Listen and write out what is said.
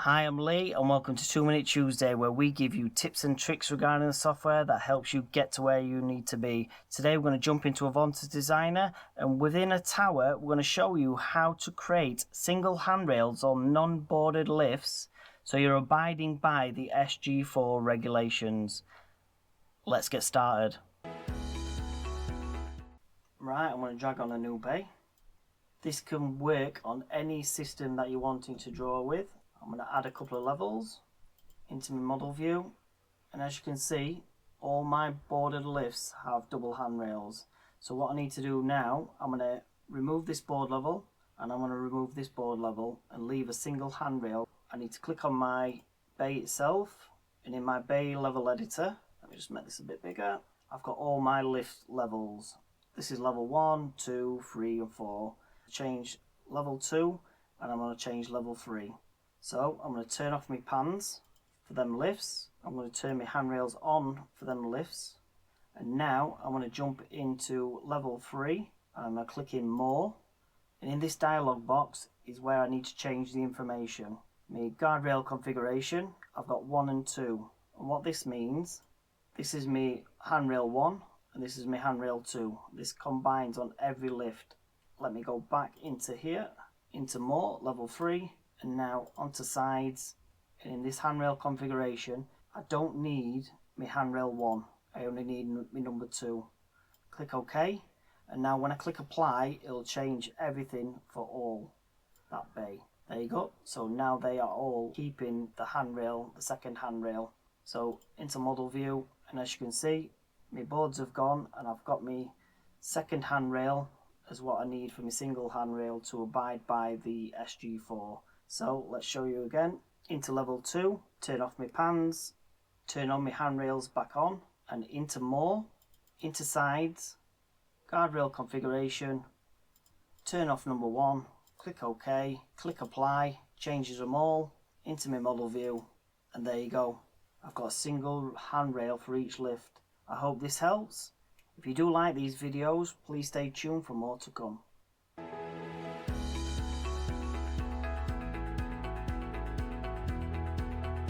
Hi, I'm Lee and welcome to 2 Minute Tuesday, where we give you tips and tricks regarding the software that helps you get to where you need to be. Today we're going to jump into Avontus Designer, and within a tower we're going to show you how to create single handrails on non-boarded lifts so you're abiding by the SG4 regulations. Let's get started. Right, I'm going to drag on a new bay. This can work on any system that you're wanting to draw with. I'm going to add a couple of levels into my model view, and as you can see, all my boarded lifts have double handrails. So what I need to do now, I'm going to remove this board level and I'm going to remove this board level and leave a single handrail. I need to click on my bay itself, and in my bay level editor, let me just make this a bit bigger, I've got all my lift levels. This is level 1, 2, 3 and 4. Change level 2 and I'm going to change level 3. So I'm going to turn off my pans for them lifts. I'm going to turn my handrails on for them lifts. And now I'm going to jump into level 3 and I'm going to click in more. And in this dialog box is where I need to change the information. My guardrail configuration, I've got 1 and 2. And what this means, this is my handrail 1 and this is my handrail 2. This combines on every lift. Let me go back into here, into more, level 3. And now onto sides, and in this handrail configuration I don't need my handrail 1, I only need my number 2. Click OK, and now when I click apply it'll change everything for all that bay. There you go, so now they are all keeping the handrail, the second handrail. So into model view, and as you can see my boards have gone and I've got my second handrail as what I need for my single handrail to abide by the SG4. So let's show you again. Into level 2, turn off my pans, turn on my handrails back on, and into more, into sides, guardrail configuration, turn off number 1, click OK, click apply, changes them all, into my model view, and there you go. I've got a single handrail for each lift. I hope this helps. If you do like these videos, please stay tuned for more to come.